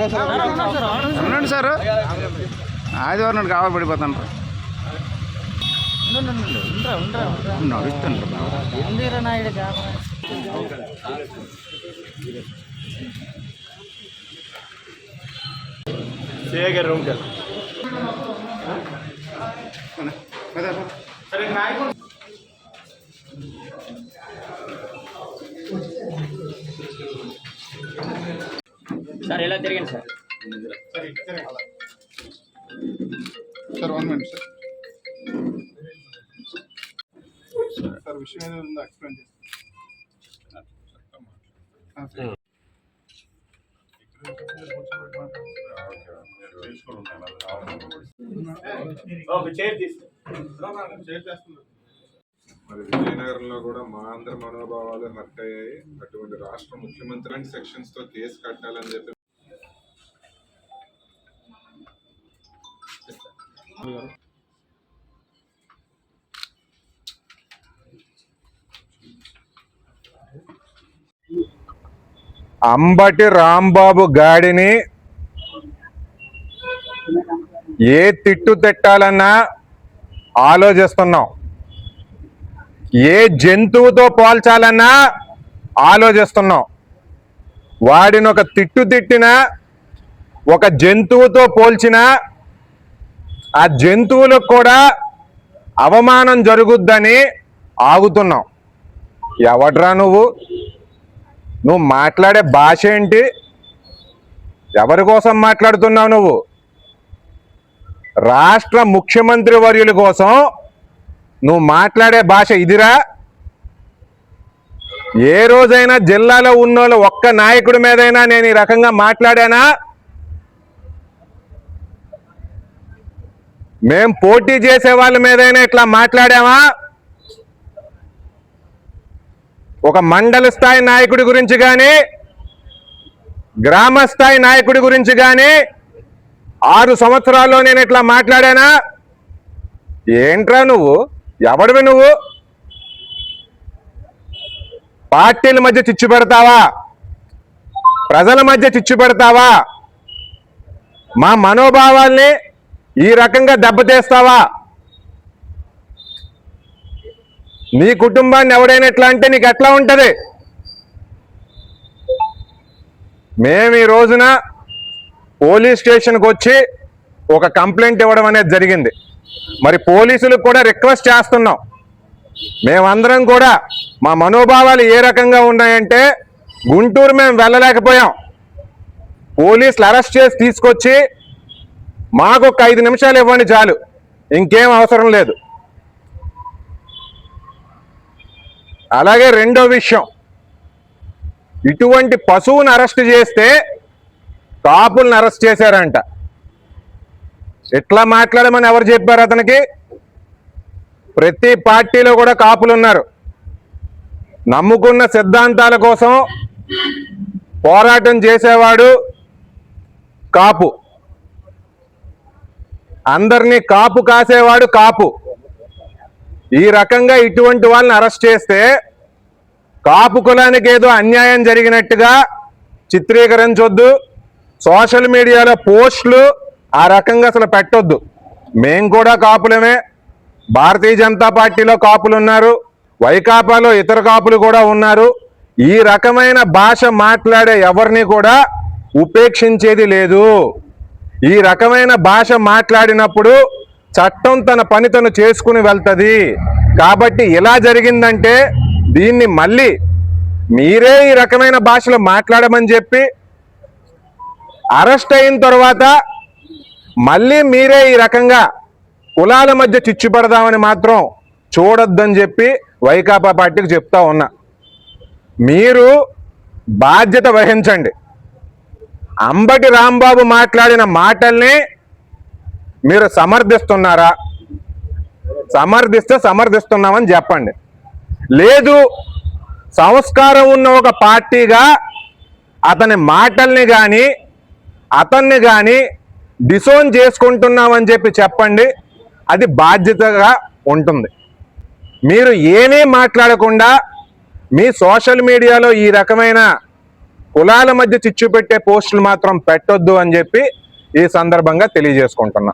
అవునండి సార్, ఆదివారం నాడు కావాలి పడిపోతాను నడుస్తుండ్రు సార్ ఎలా తిరిగింది sir? Sir 1 minute sir. Sir విషయం ఏదో ఉందో ఎక్స్ప్లెయిన్ మరి విజయనగరంలో కూడా మా అందరి మనోభావాలు హర్ట్ అయ్యాయి. అటువంటి రాష్ట్ర ముఖ్యమంత్రి సెక్షన్స్ తో కేసు కట్టాలని చెప్పి అంబటి రాంబాబు గాడిని ఏ తిట్టు తిట్టాలన్నా ఆలోచిస్తున్నాం, ఏ జంతువుతో పోల్చాలన్నా ఆలోచిస్తున్నాం. వాడిని ఒక తిట్టు తిట్టినా, ఒక జంతువుతో పోల్చినా ఆ జంతువులకు కూడా అవమానం జరుగుద్దని ఆగుతున్నాం. ఎవడ్రా నువ్వు మాట్లాడే భాష ఏంటి? ఎవరి కోసం మాట్లాడుతున్నావు నువ్వు? రాష్ట్ర ముఖ్యమంత్రి వర్యుల కోసం నువ్వు మాట్లాడే భాష ఇదిరా? ఏ రోజైనా జిల్లాలో ఉన్నోళ్ళు ఒక్క నాయకుడి మీదైనా నేను ఈ రకంగా మాట్లాడానా? మేం పోటీ చేసే వాళ్ళ మీదైనా ఇట్లా మాట్లాడామా? ఒక మండల స్థాయి నాయకుడి గురించి కానీ, గ్రామ స్థాయి నాయకుడి గురించి కానీ 6 సంవత్సరాల్లో నేను ఇట్లా మాట్లాడానా? ఏంట్రా నువ్వు? ఎవడివి నువ్వు? పార్టీల మధ్య చిచ్చు పెడతావా? ప్రజల మధ్య చిచ్చు పెడతావా? మా మనోభావాల్ని ఈ రకంగా దెబ్బతీస్తావా? నీ కుటుంబాన్ని ఎవడైనా ఎట్లా అంటే నీకు ఎట్లా ఉంటది? మేము ఈ రోజున పోలీస్ స్టేషన్కి వచ్చి ఒక కంప్లైంట్ ఇవ్వడం అనేది జరిగింది. మరి పోలీసులకు కూడా రిక్వెస్ట్ చేస్తున్నాం, మేమందరం కూడా మా మనోభావాలు ఏ రకంగా ఉన్నాయంటే, గుంటూరు మేము వెళ్ళలేకపోయాం, పోలీసులు అరెస్ట్ చేసి తీసుకొచ్చి మాకు ఒక 5 నిమిషాలు ఇవ్వండి చాలు, ఇంకేం అవసరం లేదు. అలాగే రెండో విషయం, ఇటువంటి పశువుని అరెస్ట్ చేస్తే కాపులను అరెస్ట్ చేశారంట. ఎట్లా మాట్లాడమని ఎవరు చెప్పారు అతనికి? ప్రతి పార్టీలో కూడా కాపులు ఉన్నారు. నమ్ముకున్న సిద్ధాంతాల కోసం పోరాటం చేసేవాడు కాపు, అందరినీ కాపు కాసేవాడు కాపు. ఈ రకంగా ఇటువంటి వాళ్ళని అరెస్ట్ చేస్తే కాపు కులానికి ఏదో అన్యాయం జరిగినట్టుగా చిత్రీకరించొద్దు. సోషల్ మీడియాలో పోస్టులు ఆ రకంగా అసలు పెట్టొద్దు. మేం కూడా కాపులమే, భారతీయ జనతా పార్టీలో కాపులు ఉన్నారు, వైకాపాలో ఇతర కాపులు కూడా ఉన్నారు. ఈ రకమైన భాష మాట్లాడే ఎవరిని కూడా ఉపేక్షించేది లేదు. ఈ రకమైన భాష మాట్లాడినప్పుడు చట్టం తన పని తను చేసుకుని వెళ్తుంది. కాబట్టి ఇలా జరిగిందంటే దీన్ని మళ్ళీ మీరే ఈ రకమైన భాషలో మాట్లాడమని చెప్పి అరెస్ట్ అయిన తర్వాత మళ్ళీ మీరే ఈ రకంగా కులాల మధ్య చిచ్చు పెడదామని మాత్రం చూడొద్దని చెప్పి వైకాపా పార్టీకి చెప్తా ఉన్నా. మీరు బాధ్యత వహించండి. అంబటి రాంబాబు మాట్లాడిన మాటల్ని మీరు సమర్థిస్తున్నారా? సమర్థిస్తే సమర్థిస్తున్నామని చెప్పండి. లేదు, సంస్కారం ఉన్న ఒక పార్టీగా అతని మాటల్ని కానీ అతన్ని కానీ డిసోన్ చేసుకుంటున్నామని చెప్పి చెప్పండి. అది బాధ్యతగా ఉంటుంది. మీరు ఏమీ మాట్లాడకుండా మీ సోషల్ మీడియాలో ఈ రకమైన కులాల మధ్య చిచ్చు పెట్టే పోస్టులు మాత్రం పెట్టొద్దు అని చెప్పి ఈ సందర్భంగా తెలియజేసుకుంటున్నా.